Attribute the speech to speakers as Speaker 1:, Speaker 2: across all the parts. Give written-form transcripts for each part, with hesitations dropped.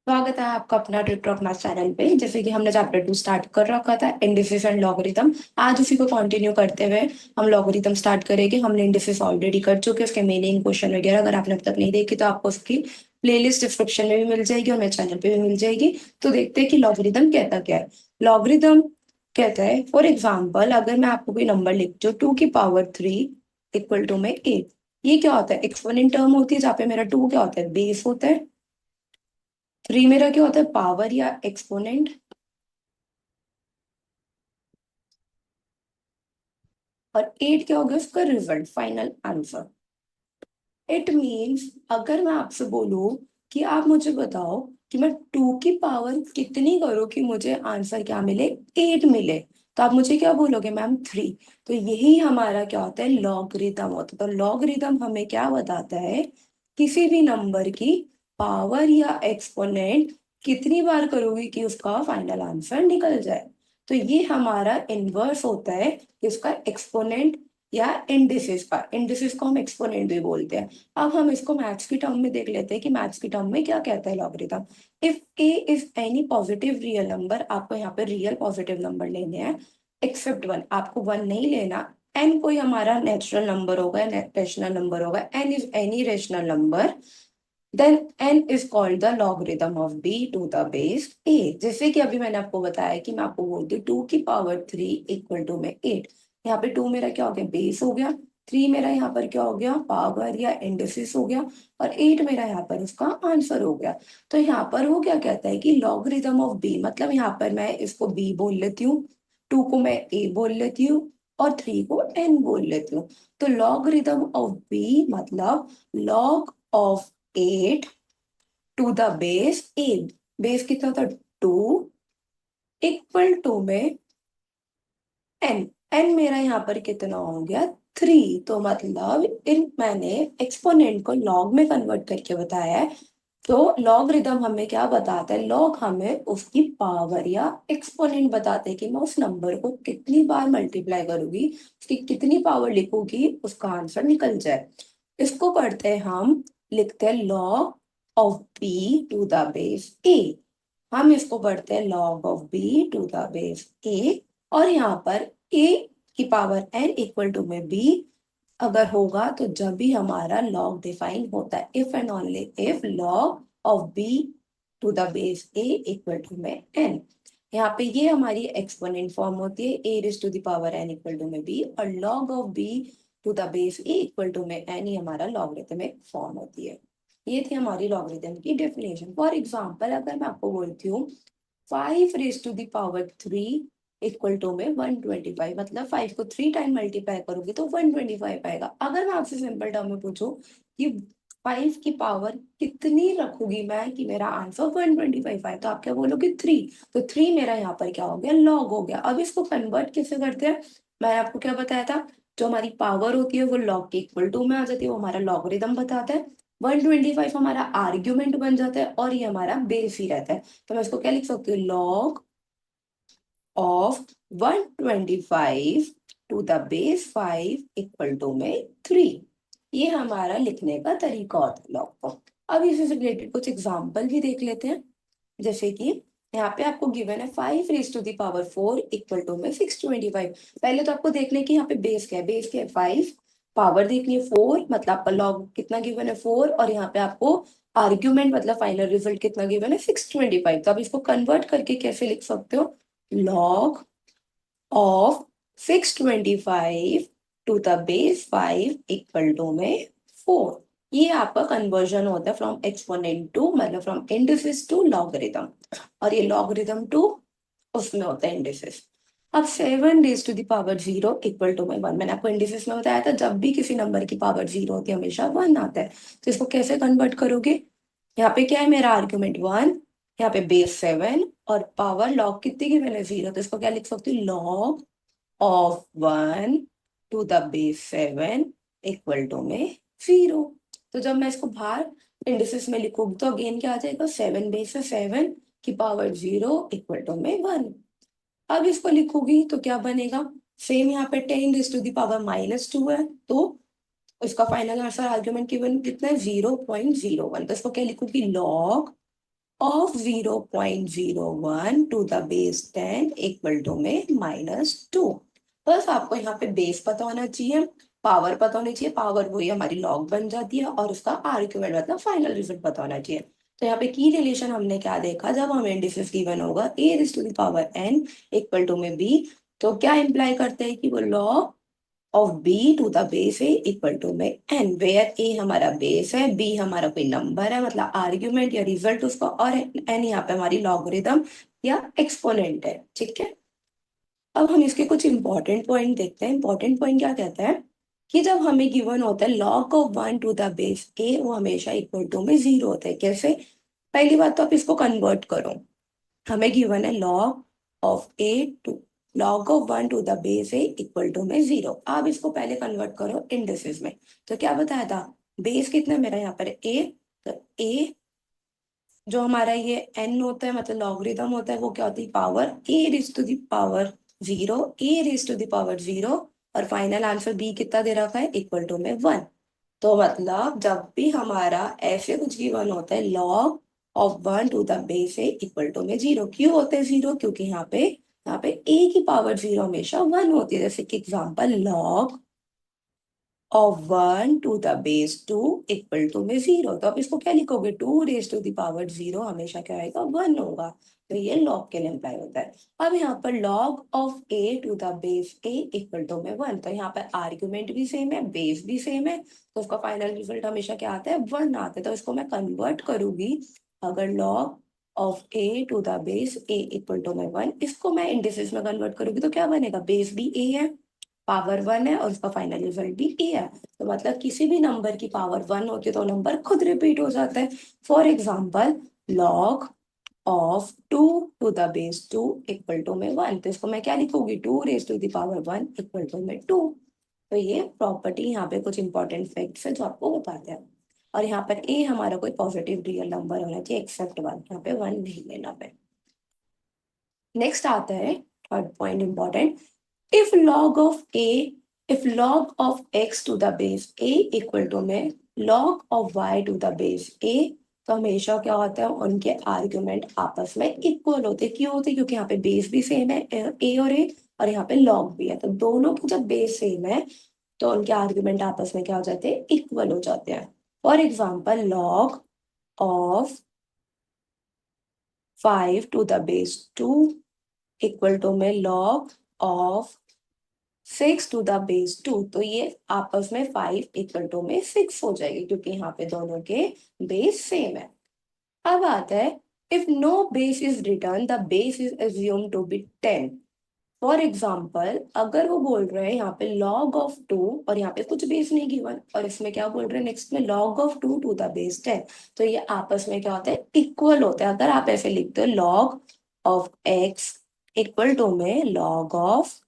Speaker 1: स्वागत है आपका अपना टिकटॉक मैथ चैनल पे। जैसे कि हमने चैप्टर 2 स्टार्ट कर रखा था, इंडिसेस एंड लॉगरिथम। आज उसी को कंटिन्यू करते हुए हम लॉगरिथम स्टार्ट करेंगे। हमने इंडिसेस ऑलरेडी कर चुके हैं, उसके मीनिंग क्वेश्चन वगैरह अगर आपने अब तक नहीं देखी तो आपको उसकी प्लेलिस्ट डिस्क्रिप्शन में भी मिल जाएगी और मेरे चैनल पे भी मिल जाएगी। तो देखते हैं कि लॉगरिथम कहता क्या है। लॉगरिथम कहता है, फॉर एग्जाम्पल, अगर मैं आपको कोई नंबर लिख दूं 2 की पावर 3 इक्वल टू में 8। ये क्या होता है? एक्सपोनेंट टर्म होती है, जहाँ पे मेरा 2 क्या होता है? बेस होता है। 3 मेरा क्या होता है? पावर या एक्सपोनेंट। और 8 क्या होगा? उसका result, final answer. It means अगर मैं आपसे बोलूं कि आप मुझे बताओ कि मैं 2 की पावर कितनी करूं कि मुझे आंसर क्या मिले? 8 मिले। तो आप मुझे क्या बोलोगे? मैम 3। तो यही हमारा क्या होता है? लॉगरिथम होता है। तो लॉगरिथम हमें क्या बताता है? किसी भी नंबर की पावर या एक्सपोनेंट कितनी बार करोगे कि उसका फाइनल आंसर निकल जाए। तो ये हमारा इनवर्स होता है कि उसका एक्सपोनेंट या इंडिसिस को हम एक्सपोनेंट भी बोलते हैं। अब हम इसको मैथ्स की टर्म में देख लेते हैं कि मैथ्स की टर्म में क्या कहता है logarithm. If A is any positive real number, आपको यहाँ पे रियल पॉजिटिव नंबर लेने हैं एक्सेप्ट 1। आपको 1 नहीं लेना। एन कोई हमारा नेचुरल नंबर होगा, रेशनल नंबर होगा, n is any rational number, then n is called the logarithm of b to the base a। जैसे कि अभी मैंने आपको बताया कि मैं आपको बोलती हूँ 2 की पावर 3 इक्वल टू में 8। यहाँ पे 2 मेरा क्या हो गया? बेस हो गया। 3 मेरा यहाँ पर क्या हो गया? पावर या इंडिसिस हो गया। और 8 मेरा यहाँ पर उसका आंसर हो गया। तो यहाँ पर वो क्या कहता है कि लॉगरिथम ऑफ b, मतलब यहाँ पर मैं इसको b बोल लेती हूँ, 2 को मैं a बोल लेती हूँ और 3 को n बोल लेती हूँ। तो लॉगरिथम ऑफ b मतलब log of 8 to the base 8। Base कितना था? 2 इक्वल टू में n। n मेरा यहाँ पर कितना हो गया? 3। तो मतलब इन मैंने एक्सपोनेंट को लॉग में कन्वर्ट करके बताया है। तो लॉगरिथम हमें क्या बताता है? लॉग हमें उसकी पावर या एक्सपोनेंट बताते हैं कि मैं उस नंबर को कितनी बार मल्टीप्लाई करूंगी, उसकी कितनी पावर लिखूंगी, उसका आंसर निकल जाए। इसको करते हैं हम, लिखते हैं log of B to the base A. हम इसको पढ़ते हैं log of B to the base A. और यहाँ पर ए की पावर एन इक्वल टू में बी अगर होगा तो जब भी हमारा लॉग डिफाइन होता है, if and only if log of B to the base A equal to में एन। यहाँ पे ये हमारी एक्सपोनेंट फॉर्म होती है, A raise to the power N equal to में बी, और log of B to the base A equal to में एन, ये हमारा लॉगरिथमिक फॉर्म होती है। ये थी हमारी लॉगरिथम की डेफिनेशन। फॉर एग्जाम्पल, अगर मैं आपको बोलती हूँ 5 raise to the power 3 equal to में 125, मतलब 5 को 3 टाइम मल्टीप्लाई करोगे तो 125 आएगा। अगर मैं आपसे सिंपल टर्म में पूछूं कि 5 की पावर कितनी रखूंगी मैं कि मेरा आंसर 125 आए, तो आप क्या बोलोगे? 3। तो 3 मेरा यहाँ पर क्या हो गया? लॉग हो गया। अब इसको कन्वर्ट कैसे करते हैं? मैंने आपको क्या बताया था? जो हमारी पावर होती है वो लॉग के इक्वल टू में आ जाती है, वो हमारा लॉगरिथम बताता है। 125 हमारा आर्ग्यूमेंट बन जाता है और ये हमारा बेस ही रहता है। तो मैं इसको क्या लिख सकती हूँ? Log of 125 to the base 5 equal to में 3। ये हमारा लिखने का तरीका होता है लॉग को। अब इससे रिलेटेड कुछ एग्जाम्पल भी देख लेते हैं। जैसे कि यहाँ पे आपको गिवन है 5 raise to the power 4 equal to में 625। पहले तो आपको देखना है कि यहाँ पे बेस क्या है। बेस क्या है? 5। पावर देखनी है 4, मतलब आपका लॉग कितना गिवन है? 4। और यहाँ पे आपको आर्ग्यूमेंट मतलब फाइनल रिजल्ट कितना गिवन है? 625। तो आप इसको कन्वर्ट करके कैसे लिख सकते हो? log of 625 to the base 5 equal to में 4। ये आपका कन्वर्जन होता है फ्रॉम एक्सपोनेंट टू, मतलब फ्रॉम इंडिसिस टू लॉगरिथम। और ये लॉगरिथम टू उसमें होता है इंडिसिस। अब 7 raise to the power 0 equal to में 1। मैंने आपको इंडिसिस में बताया था जब भी किसी नंबर की पावर 0 होती है हमेशा 1 आता है। तो इसको कैसे कन्वर्ट करोगे? यहाँ पे क्या है मेरा आर्ग्यूमेंट? 1। यहाँ पे बेस 7 और पावर लॉग कितनी की मैंने? 0। तो इसको क्या लिख सकती हूँ? Log of 1 to the base 7 equal to में 0। तो जब मैं इसको बाहर इंडिसेस में लिखूंगी तो अगेन क्या आ जाएगा? 7 बेस है 7 की पावर 0 इक्वल टू में 1। अब इसको लिखूंगी तो क्या बनेगा? सेम यहाँ पे 10 रेज टू द पावर -2 है, तो इसका फाइनल आंसर आर्ग्यूमेंट गिवन कितना है? 0.01। तो इसको क्या लिखूंगी? Log of 0.01 to the base 10 equal to में -2। बस आपको यहाँ पे बेस पता होना चाहिए, पावर पता होनी चाहिए, पावर वही हमारी लॉग बन जाती है, और उसका आर्ग्यूमेंट मतलब फाइनल रिजल्ट पता होना चाहिए। तो यहाँ पे की रिलेशन हमने क्या देखा, जब हमें इंडिसेस गिवन होगा a raise to the power n equal to में b, तो क्या इम्प्लाई करते हैं कि वो log of b to the base a equal to में n, वेयर a हमारा बेस है, b हमारा कोई नंबर है मतलब आर्ग्यूमेंट या रिजल्ट उसका, और n यहाँ पे हमारी लॉगरिथम या एक्सपोनेंट है। ठीक है, अब हम इसके कुछ इंपॉर्टेंट पॉइंट देखते हैं। इंपॉर्टेंट पॉइंट क्या कहता है कि जब हमें गिवन होता है log of 1 to the base a, वो हमेशा इक्वल टू में 0 होता है। कैसे? पहली बात तो आप इसको कन्वर्ट करो, हमें गिवन है log of 1 to the base A equal to में 0। आप इसको पहले कन्वर्ट करो इंडिसेस में। तो क्या बताया था, बेस कितना मेरा यहाँ पर ए, तो ए जो हमारा ये n होता है मतलब लॉगरिथम होता है, वो क्या होती है, power a raise to the power 0, a raise to the power 0, और फाइनल आंसर b कितना दे रखा है, इक्वल टू में 1। तो मतलब जब भी हमारा ऐसे कुछ गिवन होता है log of 1 to the base A equal to में 0, क्यों होते हैं 0, क्योंकि यहाँ पे a की पावर 0 हमेशा 1 होती है। जैसे कि example log of 1 to the base 2 equal to में 0, तो आप इसको क्या लिखोगे, 2 रेज टू द पावर 0 हमेशा क्या आएगा, 1 होगा। तो ये log के लिए अप्लाई होता है। अब यहाँ पर log of a to the base a equal to में 1, तो यहाँ पर आर्ग्यूमेंट भी सेम है, बेस भी सेम है, तो उसका फाइनल रिजल्ट हमेशा क्या आता है, 1 आता है। तो इसको मैं कन्वर्ट करूंगी, अगर log of a to the base a equal to में 1, इसको मैं इंडिसेस में कन्वर्ट करूंगी, तो क्या बनेगा, बेस भी a है, पावर 1 है, और उसका फाइनल रिजल्ट भी ए है। तो मतलब किसी भी नंबर की पावर 1 होती है तो नंबर खुद रिपीट हो जाता है। For example log of 2 to the base 2 equal to में 1, तो इसको मैं क्या लिखूंगी, 2 raise to the power 1 equal to में 2। तो ये प्रॉपर्टी, यहाँ पे कुछ इंपॉर्टेंट फैक्ट्स है जो आपको बताते हैं। और यहाँ पर ए हमारा कोई पॉजिटिव रियल नंबर होना चाहिए एक्सेप्ट 1, यहाँ पे 1 नहीं लेना पे। नेक्स्ट आता है third point important, if log of a if log of x to the base a equal to में log of y to the base a, तो हमेशा क्या होता है, उनके आर्ग्यूमेंट आपस में इक्वल होते हैं। क्यों होते हैं, क्योंकि यहाँ पे बेस भी सेम है a और a, और यहाँ पे log भी है, तो दोनों की जब बेस सेम है तो उनके आर्ग्यूमेंट आपस में क्या हो जाते हैं, इक्वल हो जाते हैं। For example log of 5 to the base 2 equal to में log of 6 to the base 2, तो ये आपस में 5 इक्वल टू में 6 हो जाएगी, क्योंकि यहाँ पे दोनों के बेस सेम है। अब आता है, if no base is written the base is assume to be 10। For example अगर वो बोल रहे हैं यहाँ पे log ऑफ 2, और यहाँ पे कुछ बेस नहीं गिवन, और इसमें क्या बोल रहे हैं नेक्स्ट में log of 2 to the base 10, तो ये आपस में क्या होता है, इक्वल होता है। अगर आप ऐसे लिखते हो log of x equal to में log of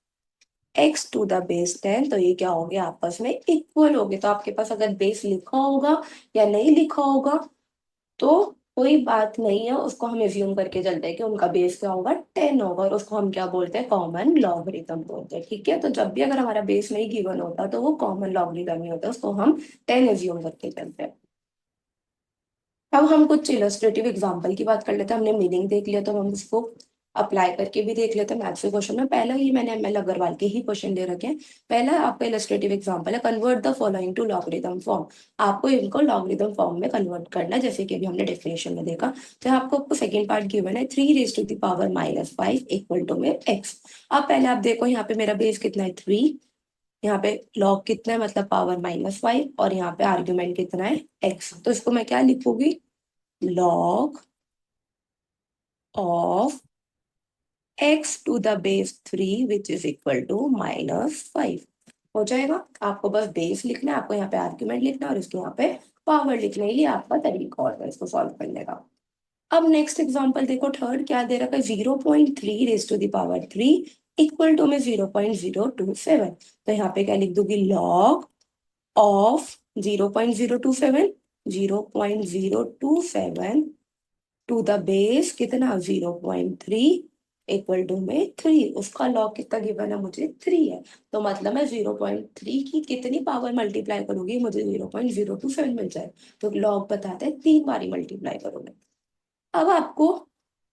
Speaker 1: x to the base 10, तो ये क्या हो गया, आपस में इक्वल हो गए। तो आपके पास अगर बेस लिखा होगा या नहीं लिखा होगा तो कोई बात नहीं है, उसको हम एज्यूम करके चलते हैं कि उनका बेस क्या होगा, 10 होगा, और उसको हम क्या बोलते हैं, कॉमन लॉगरिथम बोलते हैं। ठीक है, तो जब भी अगर हमारा बेस नहीं गिवन होता तो वो कॉमन लॉगरिथम ही होता है, उसको हम 10 एज्यूम करके चलते हैं। अब हम कुछ इलस्ट्रेटिव एग्जांपल की बात कर लेते हैं। हमने मीनिंग देख लिया, तो हम उसको अप्लाई करके भी देख लेते हैं मैथ्स के क्वेश्चन में। पहला ही मैंने एमएल अग्रवाल के ही क्वेश्चन दे रखे हैं। पहला आपका इलस्ट्रेटिव एग्जांपल है, convert the following to logarithm form. आपको इनको लॉगरिथम फॉर्म में कन्वर्ट करना है, जैसे कि अभी हमने डेफिनेशन में देखा। तो आपको सेकंड पार्ट गिवन है 3 raise to the power -5 equal to में x। अब पहले आप देखो, यहाँ पे मेरा बेस कितना है, 3, यहाँ पे लॉग कितना है मतलब पावर -5, और यहाँ पे आर्ग्यूमेंट कितना है, x। तो इसको मैं क्या लिखूंगी, log of x to the base 3 which is equal to -5 हो जाएगा। आपको बस बेस लिखना है, आपको यहाँ पे आर्ग्यूमेंट लिखना है, और इसके यहाँ पे पावर लिखना है। ये आपका तरीका और है इसको सॉल्व करने का। अब नेक्स्ट एग्जांपल देखो, थर्ड क्या दे रखा है, 0.3 raise to the power 3 equal to में 0.027। तो यहाँ पे क्या लिख दूंगी, log of 0.027 0.027 to the base कितना, 0.3 इक्वल टू में 3। उसका लॉग कितना गिवन है मुझे, 3 है। तो मतलब मैं 0.3 की कितनी पावर मल्टीप्लाई करूंगी, मुझे 0.027 मिल जाए। तो लॉग बताते हैं 3 बारी मल्टीप्लाई करोगे। अब आपको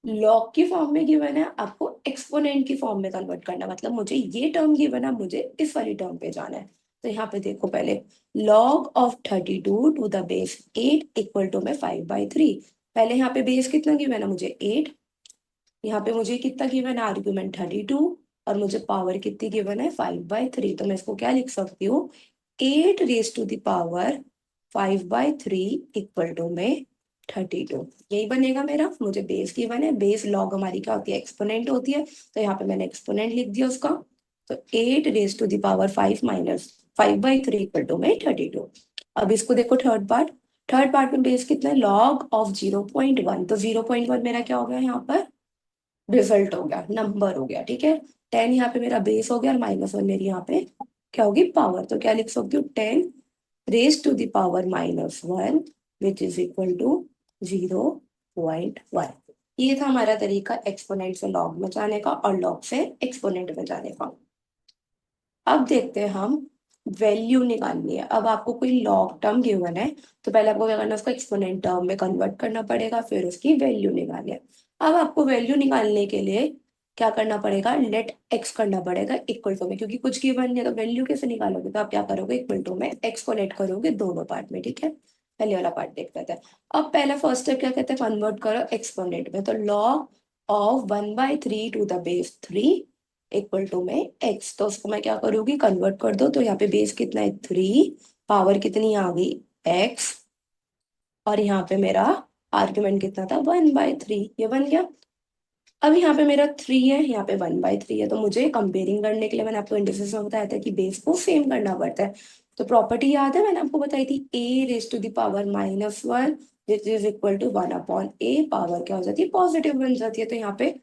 Speaker 1: लॉग की फॉर्म में गिवन है, आपको एक्सपोनेंट की फॉर्म में कन्वर्ट करना, मतलब मुझे ये टर्म गिवन है, मुझे इस वाली टर्म पे जाना है। तो यहाँ पे देखो पहले, log of 32 to the base 8 equal to में 5/3। पहले यहाँ पे बेस कितना गिवन है मुझे 8, यहाँ पे मुझे कितना गिवन है आर्ग्यूमेंट 32, और मुझे पावर कितनी गिवन है 5/3। तो मैं इसको क्या लिख सकती हूँ, 8 raise to the power 5/3 equal to में 32। यही बनेगा मेरा, मुझे बेस गिवन है, बेस लॉग हमारी क्या होती है एक्सपोनेंट होती है, तो यहाँ पे मैंने एक्सपोनेंट लिख दिया उसका। तो 8 raise to the power 5 minus 5/3 equal to में 32। अब इसको देखो थर्ड पार्ट, थर्ड पार्ट में बेस कितना है लॉग ऑफ 0.1, तो 0.1 मेरा क्या हो गया यहाँ पर रिजल्ट हो गया, नंबर हो गया, ठीक है। 10 यहाँ पे मेरा बेस हो गया और -1 मेरी यहाँ पे क्या होगी पावर, तो क्या लिख सकती हूँ 10 raise to the power -1 which is equal to 0.1। ये था हमारा तरीका एक्सपोनेंट से लॉग में जाने का और लॉग से एक्सपोनेंट में जाने का। अब देखते हैं हम वैल्यू निकालनी है। अब आपको कोई लॉग टर्म गिवन है, तो पहले आपको क्या करना है, उसको एक्सपोनेंट टर्म में कन्वर्ट करना पड़ेगा, फिर उसकी वैल्यू निकालनी है। अब आपको वैल्यू निकालने के लिए क्या करना पड़ेगा, लेट एक्स करना पड़ेगा इक्वल टू में, क्योंकि कुछ गिवन नहीं है तो वैल्यू कैसे निकालोगे, तो आप क्या करोगे इक्वल टू में एक्स को लेट करोगे दोनों पार्ट में, ठीक है। पहले वाला पार्ट देख लेते हैं। अब पहला फर्स्ट स्टेप क्या कहते हैं, कन्वर्ट करो एक्सपोनेंट में, तो log of 1/3 to the base 3 equal to में एक्स, तो उसको मैं क्या करूंगी कन्वर्ट कर दो, तो यहाँ पे बेस कितना है 3, पावर कितनी आ गई एक्स, और यहाँ पे मेरा आर्ग्यूमेंट कितना था 1/3, ये बन गया। अब यहाँ पे मेरा 3 है, यहाँ पे 1/3 है, तो मुझे कंपेयरिंग करने के लिए मैंने आपको इंडिसेस में बताया था कि बेस को सेम करना पड़ता है। तो प्रॉपर्टी याद है मैंने आपको बताई थी, A raise to the power -1 which is equal to 1/a, power क्या हो जाती है पॉजिटिव बन जाती है। तो यहाँ पे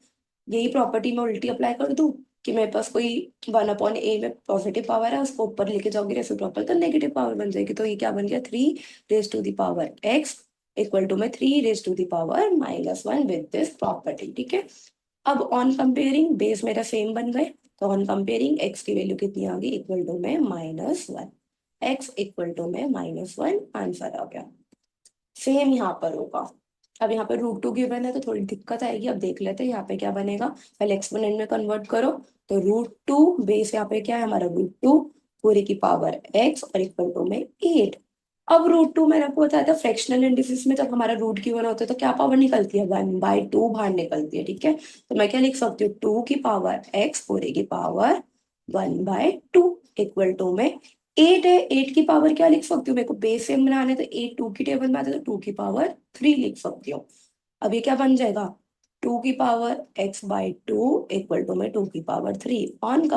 Speaker 1: यही प्रॉपर्टी मैं उल्टी अप्लाई कर दूं कि मेरे पास कोई 1/a में पॉजिटिव पावर है, उसको ऊपर लेके जाओगे रेसिप्रोकल तो नेगेटिव पावर बन जाएगी। तो ये क्या बन गया 3 raise to the power x equal to में 3 raise to the power -1 with this property, ठीक है। अब ऑन कंपेयरिंग बेस मेरा सेम बन गए, तो ऑन कंपेयरिंग x की वैल्यू कितनी आ गई इक्वल टू में -1, x इक्वल टू में -1 आंसर आ गया। सेम यहाँ पर होगा। अब यहाँ पे √2 गिवन है तो थोड़ी दिक्कत आएगी, अब देख लेते हैं यहाँ पे क्या बनेगा। पहले एक्सपोनेंट में कन्वर्ट करो, तो √2 बेस यहाँ पे क्या है हमारा √2 पूरे की पावर x और इक्वल टू में 8। अब √2 मैंने आपको बताया था फ्रैक्शनल इंडिसेस में जब हमारा रूट गिवन होता है तो क्या पावर निकलती है 1/2 बाहर निकलती है, ठीक है। तो मैं क्या लिख सकती हूँ 2 की पावर x पूरे की पावर 1/2 इक्वल टू में 8 है। 8 की पावर क्या लिख सकती हूँ, मेरे को बेस सेम बनाना है तो 8 2 की टेबल में आता है तो 2 की पावर 3 लिख सकती हूँ। अब ये क्या बन जाएगा 2 की पावर x/2 इक्वल टू में 2 की पावर 3। ऑन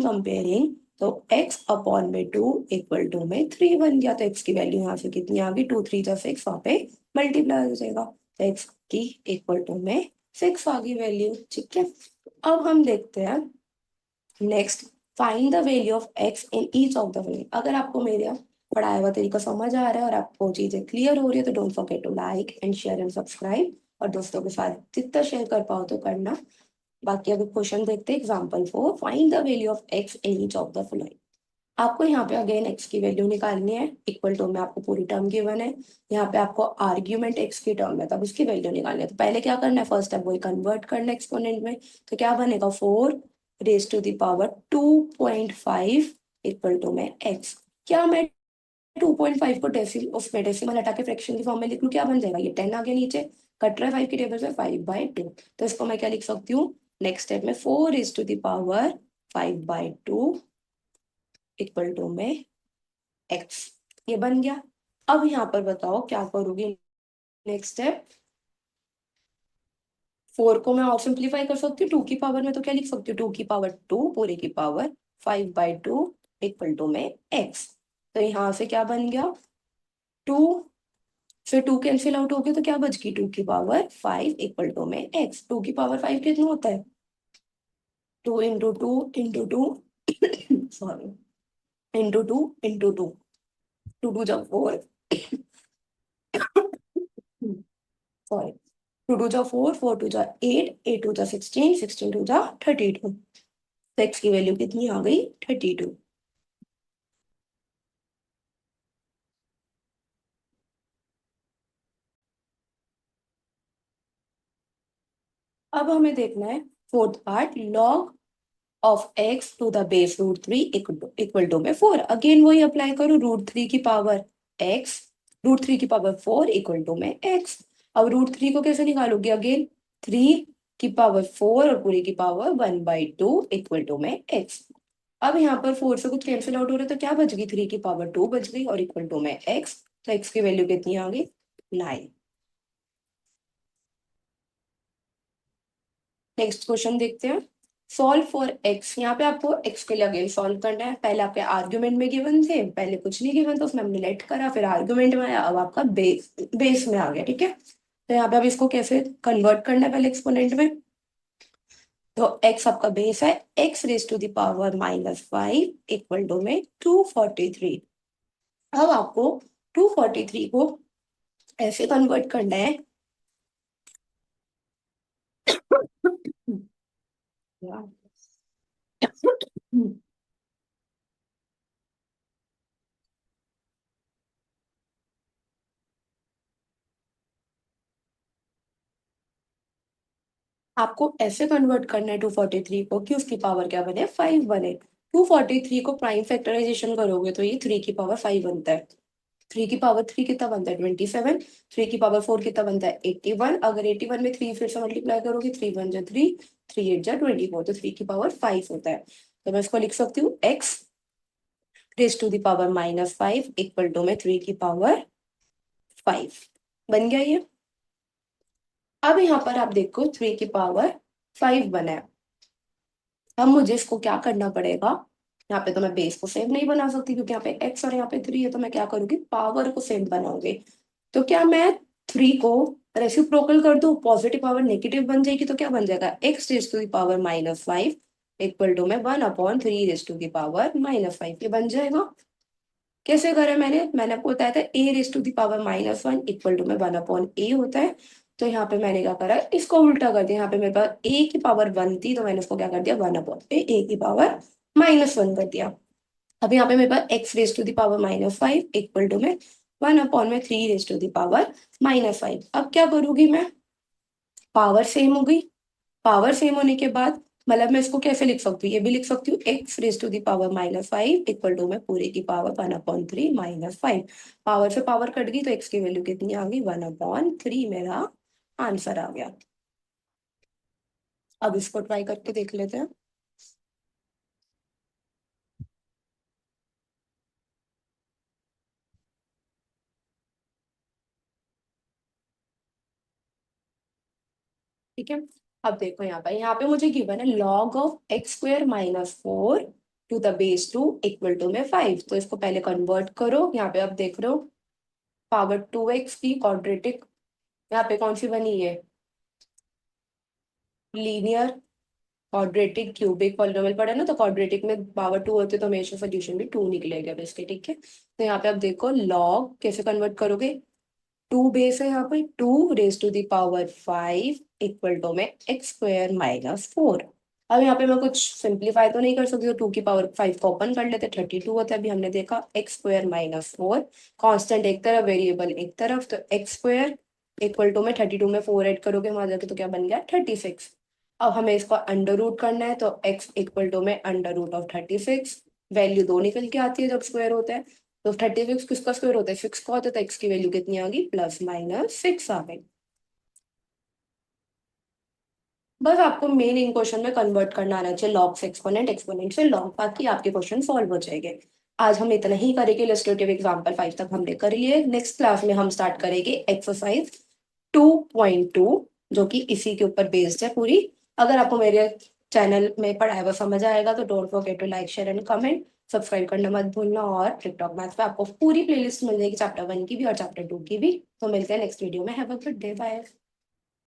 Speaker 1: कंपेयरिंग तो x अपॉन में 2 इक्वल टू में 3 बन गया, तो x की वैल्यू यहाँ से कितनी आ गई 2 3 6, वहां पे मल्टीप्लाई हो जाएगा, तो x की इक्वल टू में 6 आ गई वैल्यू, ठीक है। अब हम देखते हैं next, find the value of x in each of the following. अगर आपको मेरा पढ़ाया हुआ तरीका समझ आ रहा है और आपको चीजें क्लियर हो रही है तो don't forget to like and share and subscribe, और दोस्तों के साथ जितना शेयर कर पाओ तो करना। बाकी अगर क्वेश्चन देखते हैं example 4, find the value of x in each of the following. आपको यहाँ पे अगेन x की वैल्यू निकालनी है, इक्वल टू में आपको पूरी टर्म गिवन है, यहाँ पे आपको आर्ग्यूमेंट x की टर्म है तब उसकी वैल्यू निकालनी है। तो पहले क्या करना है फर्स्ट स्टेप वही कन्वर्ट करना है एक्सपोनेंट में, तो क्या बनेगा 4 raise to the power 2.5 equal to में x। क्या मैं 2.5 को उसमें डेसिमल हटा के फ्रैक्शन की फॉर्म में लिख लूं, क्या बन जाएगा ये 10 आगे नीचे कट रहा है 5 की टेबल से 5/2, तो इसको मैं क्या लिख सकती हूँ नेक्स्ट स्टेप में 4 raise to the power 5/2 equal to में x, ये बन गया। अब यहाँ पर बताओ क्या करोगे नेक्स्ट स्टेप, 4 को मैं और सिंप्लीफाई कर सकती हूँ 2 की पावर में, तो क्या लिख सकती हूँ 2 की पावर 2 पूरे की पावर 5/2 इक्वल टू में x। तो यहाँ से क्या बन गया 2, फिर 2 कैंसिल आउट हो गया तो क्या बच गई 2 की पावर 5 इक्वल टू में x। 2 की पावर 5 कितना होता है 2 into 2 into 2 sorry into 2 into 2, 2 2 जब 4 सॉरी 2 2 जा 4 4 2 जा 8 8 2 जा 16 16 2 जा 32, तो x की वैल्यू कितनी आ गई 32। अब हमें देखना है fourth part, log of x to the base root three equal to में 4। अगेन वही अप्लाई करो, रूट थ्री की पावर एक्स, रूट थ्री की पावर 4 इक्वल टू में एक्स। अब रूट थ्री को कैसे निकालोगे, अगेन थ्री की पावर 4 और पूरी की पावर 1/2 इक्वल टू में एक्स। अब यहाँ पर 4 से कुछ कैंसिल आउट हो रहा है तो क्या बच गई, 3 की पावर 2 बच गई और इक्वल टू में एक्स। तो एक्स की वैल्यू कितनी आ गई, 9। नेक्स्ट क्वेश्चन देखते हैं, सॉल्व फॉर एक्स। यहाँ पे आपको एक्स के लिए अगेन सॉल्व करना है। पहले आपके आर्ग्यूमेंट में गिवन थे, पहले कुछ नहीं गिवन तो उसमें हमने लेट करा, फिर आर्ग्यूमेंट में आया, अब आपका बेस में आ गया, ठीक है। तो यहाँ पे अब इसको कैसे कन्वर्ट करना है पहले एक्सपोनेंट में। तो x आपका बेस है, x raise to the power -5 equal to में 243। अब आपको 243 को ऐसे कन्वर्ट करना है आपको ऐसे कन्वर्ट करना है 243 को कि उसकी पावर क्या बने, 5 बने। 243 को प्राइम फैक्टराइजेशन करोगे तो ये 3 की पावर 5 बनता है। 3 की पावर 3 कितना बनता है, 27। 3 की पावर 4 कितना बनता है, 81। अगर 81 में 3 फिर से मल्टीप्लाई करोगे, 3 1 जा 3, 3 8 जा 24, तो 3 की पावर 5 होता है। तो मैं इसको लिख सकती हूँ x raise to the power -5 equal to में 3 की पावर 5 बन गया ये। अब यहाँ पर आप देखो 3 की पावर 5 बना है। अब मुझे इसको क्या करना पड़ेगा, यहाँ पे तो मैं बेस को सेम नहीं बना सकती क्योंकि यहाँ पे x और यहाँ पे 3 है, तो मैं क्या करूंगी, पावर को सेम बनाऊंगी। तो क्या मैं 3 को रेसिप्रोकल कर दूं, पॉजिटिव पावर नेगेटिव बन जाएगी, तो क्या बन जाएगा, x raise to the power -5 equal to में 1/3 रेज टू द पावर -5, ये बन जाएगा। कैसे करें, मैंने आपको बताया था a raise to the power -1 equal to में 1/a होता है। तो यहाँ पे मैंने क्या करा, इसको उल्टा कर दिया। यहाँ पे मेरे पास a की पावर 1 थी तो मैंने उसको क्या कर दिया, 1/a की पावर -1 कर दिया। अब यहाँ पे मेरे पास x raise to the power -5 equal to में 1/3 रेज टू द पावर -5। अब क्या करूंगी मैं, पावर सेम हो गई। पावर सेम होने के बाद मतलब मैं इसको कैसे लिख सकती हूँ, ये भी लिख सकती हूँ x raise to the power -5 equal to में पूरे की पावर 1/3 -5। पावर से पावर कट गई तो x की वैल्यू कितनी आ गई, 1/3 मेरा आंसर आ गया। अब इसको ट्राई करके देख लेते हैं। ठीक है, अब देखो यहाँ पे मुझे गिवन है log of x² -4 to the base 2 equal to में 5। तो इसको पहले कन्वर्ट करो। यहाँ पे आप देख रहे हो पावर 2x की क्वाड्रेटिक, यहाँ पे कौन सी बनी है, लीनियर क्वाड्रेटिक क्यूबिक पॉलिनोमियल पढ़ा ना, तो क्वाड्रेटिक में पावर 2 होते तो हमेशा सोल्यूशन भी 2 निकलेगा इसके, ठीक है। तो यहाँ पे आप देखो लॉग कैसे कन्वर्ट करोगे, 2 बेस है यहाँ पे, 2 raise to the power 5 equal to में x² -4। अब यहाँ पे मैं कुछ सिंप्लीफाई तो नहीं कर सकती, तो 2 की पावर 5 को ओपन कर लेते, 32 होता है। अभी हमने देखा x² -4, कांस्टेंट एक तरफ, वेरिएबल एक तरफ, तो x² इक्वल टू में 32 में 4 ऐड करोगे वहां जाके तो क्या बन गया, 36। अब हमें इसको अंडर रूट करना है, तो x इक्वल टू में √36, वैल्यू 2 निकल के आती है जब स्क्वायर होता है। तो 36 किसका स्क्वायर होता है, 6 का होता है, तो x की वैल्यू कितनी आ गई, +/6 आ गई। बस आपको मेन इन क्वेश्चन में कन्वर्ट करना आना चाहिए, लॉग से एक्सपोनेंट, एक्सपोनेंट से लॉग, बाकी आपके क्वेश्चन सॉल्व हो जाएंगे। आज हम इतना ही करेंगे, इलस्ट्रेटिव एग्जांपल 5 तक हमने कर लिए। नेक्स्ट क्लास में हम स्टार्ट करेंगे एक्सरसाइज 2.2, जो कि इसी के ऊपर बेस्ड है पूरी। अगर आपको मेरे चैनल में पढ़ाया हुआ समझ आएगा तो don't forget to like share and comment, subscribe करना मत भूलना। और टिकटॉक मैथ पे आपको पूरी प्लेलिस्ट मिल जाएगी, चैप्टर 1 की भी और चैप्टर 2 की भी। तो मिलते हैं नेक्स्ट वीडियो में, have a good day, bye.